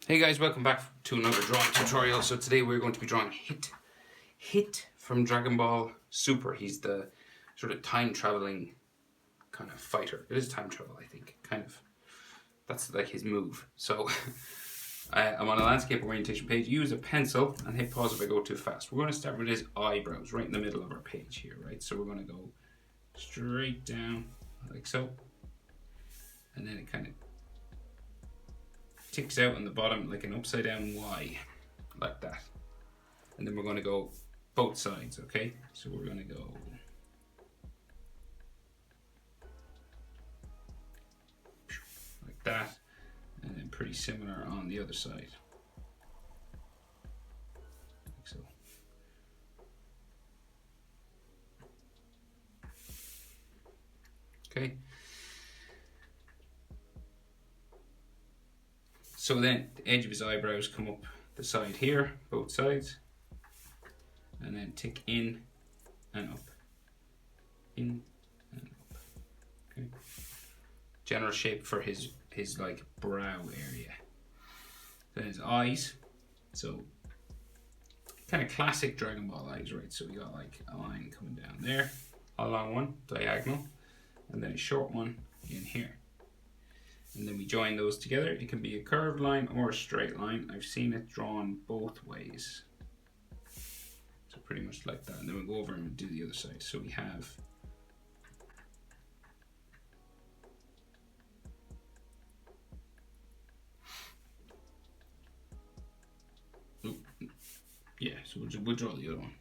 Hey guys, welcome back to another drawing tutorial. So today we're going to be drawing Hit from Dragon Ball Super. He's the sort of time traveling kind of fighter. It is time travel, I think, kind of. That's like his move. So I'm on a landscape orientation page. Use a pencil and hit pause if I go too fast. We're going to start with his eyebrows right in the middle of our page here, right? So we're going to go straight down like so, and then it kind of ticks out on the bottom like an upside down Y, like that. And then we're going to go both sides, okay? So we're going to go like that, and then pretty similar on the other side, like so. Okay. So then the edge of his eyebrows come up the side here, both sides, and then tick in and up, in and up. Okay. General shape for his like brow area. Then his eyes, so kind of classic Dragon Ball eyes, right? So we got like a line coming down there, a long one, diagonal, and then a short one in here. And then we join those together. It can be a curved line or a straight line. I've seen it drawn both ways. So pretty much like that. And then we'll go over and do the other side. So we have so we'll draw the other one.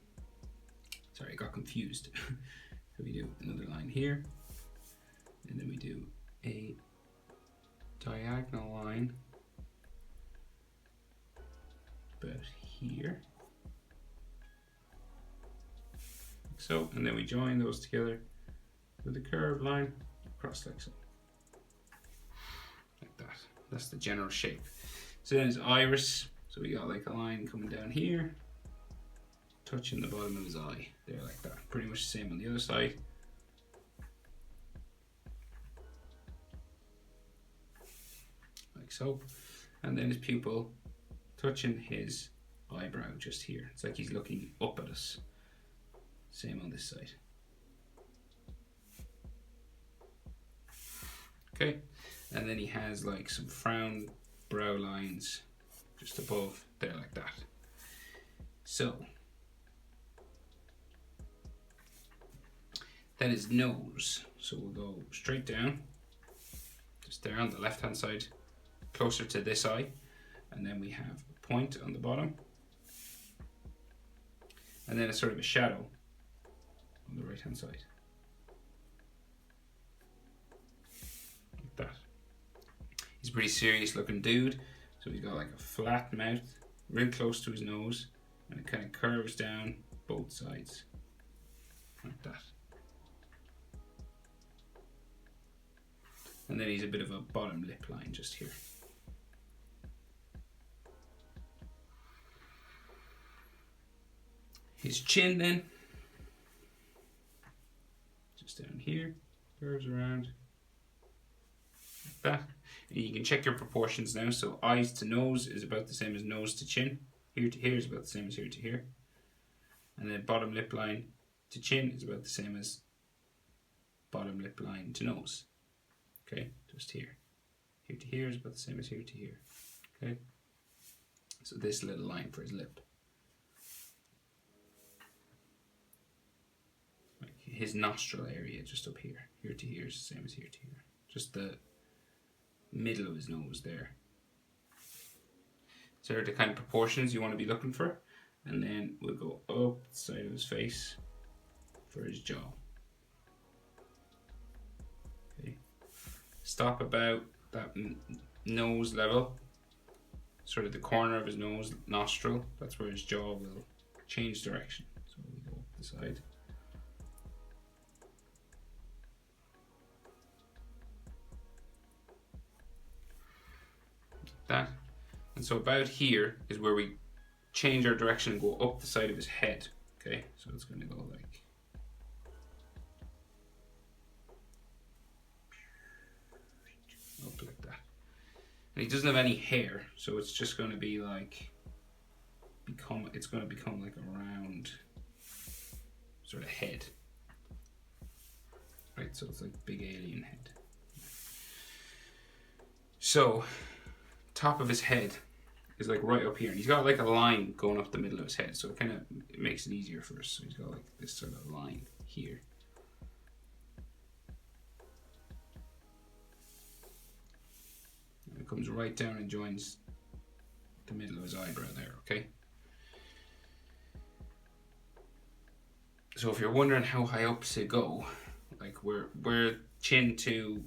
Sorry, I got confused. So we do another line here, and then we do a diagonal line about here, like so, and then we join those together with a curved line across like so, like that. That's the general shape. So then his iris, so we got like a line coming down here, touching the bottom of his eye there, like that. Pretty much the same on the other side. Like so. And then his pupil touching his eyebrow just here. It's like he's looking up at us. Same on this side. Okay. And then he has like some frown brow lines just above there, like that. So then his nose. So we'll go straight down, just there on the left hand side, closer to this eye, and then we have a point on the bottom, and then a sort of a shadow on the right hand side, like that. He's a pretty serious looking dude, so he's got like a flat mouth, real close to his nose, and it kind of curves down both sides, like that. And then he's a bit of a bottom lip line just here. His chin then, just down here, curves around like that. And you can check your proportions now. So eyes to nose is about the same as nose to chin. Here to here is about the same as here to here. And then bottom lip line to chin is about the same as bottom lip line to nose. Okay, just here. Here to here is about the same as here to here. Okay, so this little line for his lip. Like his nostril area just up here. Here to here is the same as here to here. Just the middle of his nose there. So they're the kind of proportions you want to be looking for. And then we'll go up the side of his face for his jaw. Stop about that nose level, sort of the corner of his nose, nostril. That's where his jaw will change direction. So we go up the side. Like that. And so about here is where we change our direction and go up the side of his head. Okay, so it's going to go like up like that. And he doesn't have any hair, so it's just going to be like it's going to become like a round sort of head. Right, so it's like big alien head. So top of his head is like right up here, and he's got like a line going up the middle of his head, so it makes it easier for us. So he's got like this sort of line here. And it comes right down and joins the middle of his eyebrow there, okay? So if you're wondering how high up to go, like where chin to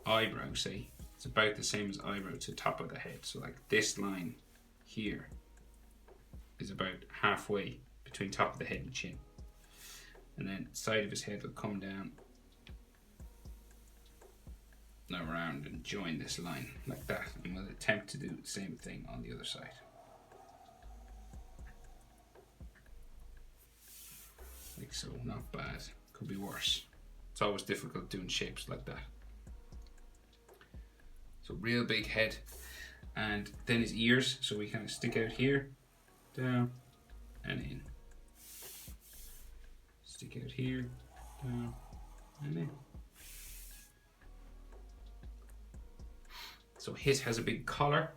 eyebrow, say, it's about the same as eyebrow to top of the head. So like this line here is about halfway between top of the head and chin. And then side of his head will come down around and join this line like that. And we'll attempt to do the same thing on the other side. Like so, not bad. Could be worse. It's always difficult doing shapes like that. So real big head. And then his ears, so we kind of stick out here, down, and in. Stick out here, down, and in. So his has a big collar,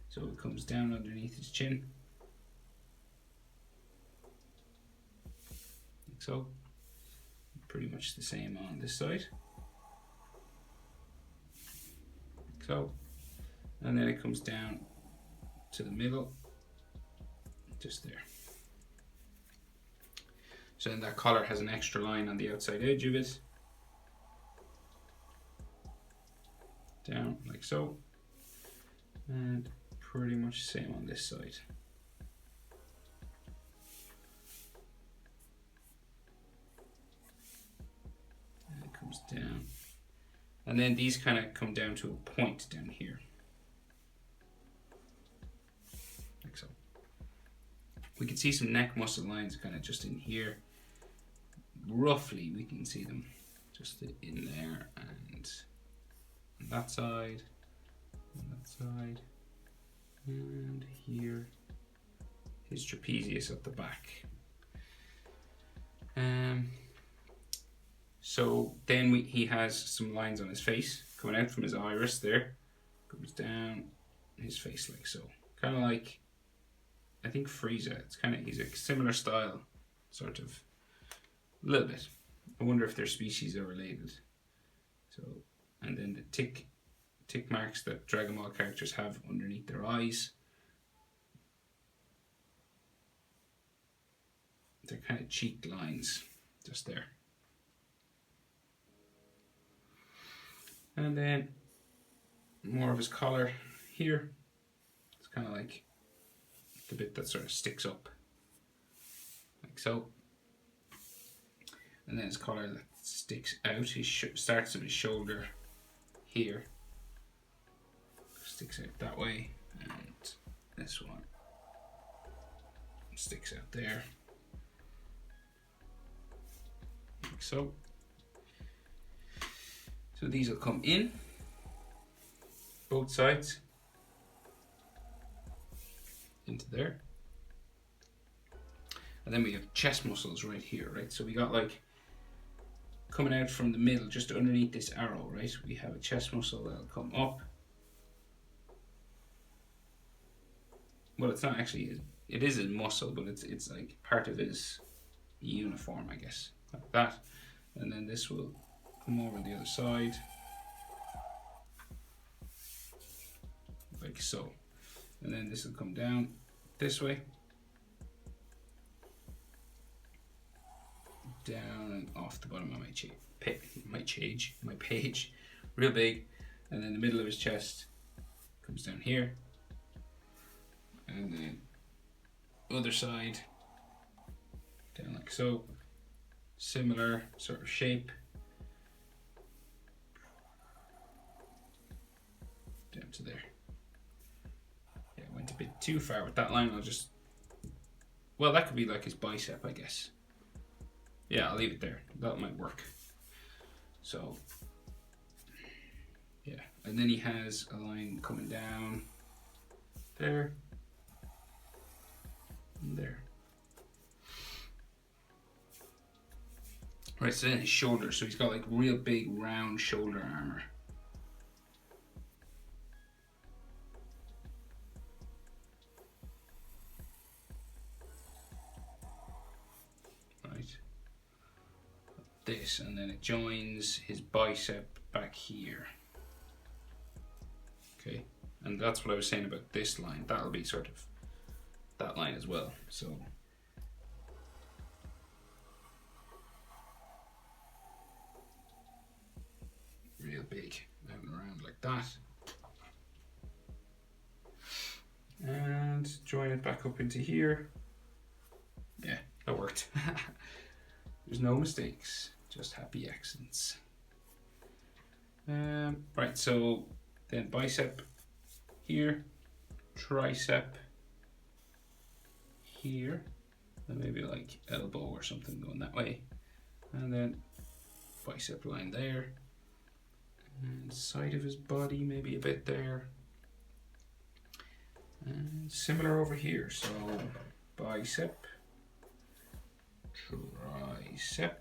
so it comes down underneath his chin. Like so. Pretty much the same on this side. Like so. And then it comes down to the middle, just there. So then that collar has an extra line on the outside edge of it. Down like so. And pretty much the same on this side. And it comes down. And then these kind of come down to a point down here. Like so. We can see some neck muscle lines kind of just in here. Roughly we can see them just in there, and on that side, on that side, and here. His trapezius at the back. So then he has some lines on his face coming out from his iris there. Comes down his face like so. Kind of like, I think Frieza. He's a similar style, sort of, a little bit. I wonder if their species are related. So, and then the tick marks that Dragon Ball characters have underneath their eyes. They're kind of cheek lines, just there. And then more of his collar here. It's kind of like the bit that sort of sticks up, like so. And then his collar that sticks out. He starts at his shoulder here, sticks out that way, and this one sticks out there, like so. So these will come in, both sides, into there. And then we have chest muscles right here, right? So we got like, coming out from the middle, just underneath this arrow, right? We have a chest muscle that'll come up. Well, it's not actually, it is a muscle, but it's like part of his uniform, I guess, like that. And then this will come over the other side, like so. And then this will come down this way, down and off the bottom of my page, real big. And then the middle of his chest comes down here, and then other side down like so. Similar sort of shape. Down to there. Yeah, I went a bit too far with that line. I'll just, well, that could be like his bicep, I guess. Yeah, I'll leave it there. That might work. So, yeah, And then he has a line coming down there and there. Right, so then his shoulder. So he's got like real big round shoulder armor. Right. This, and then it joins his bicep back here. Okay, and that's what I was saying about this line. That'll be sort of that line as well. So real big, out and around like that. And join it back up into here. Yeah, that worked. There's no mistakes, just happy accidents. Right, so then bicep here, tricep here, and maybe like elbow or something going that way, and then bicep line there, and side of his body maybe a bit there, and similar over here. So bicep, tricep,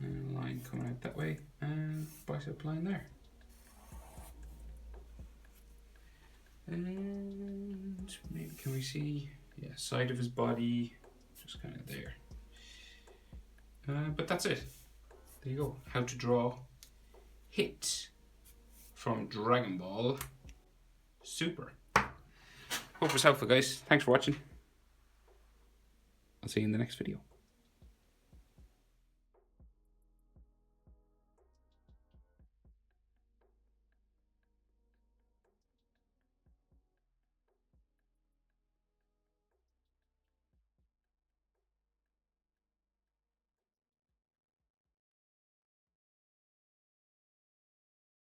and a line coming out that way, and bicep line there. And maybe can we see, yeah, side of his body, just kind of there. But that's it. There you go. How to draw Hit from Dragon Ball Super. Hope it was helpful, guys. Thanks for watching. I'll see you in the next video.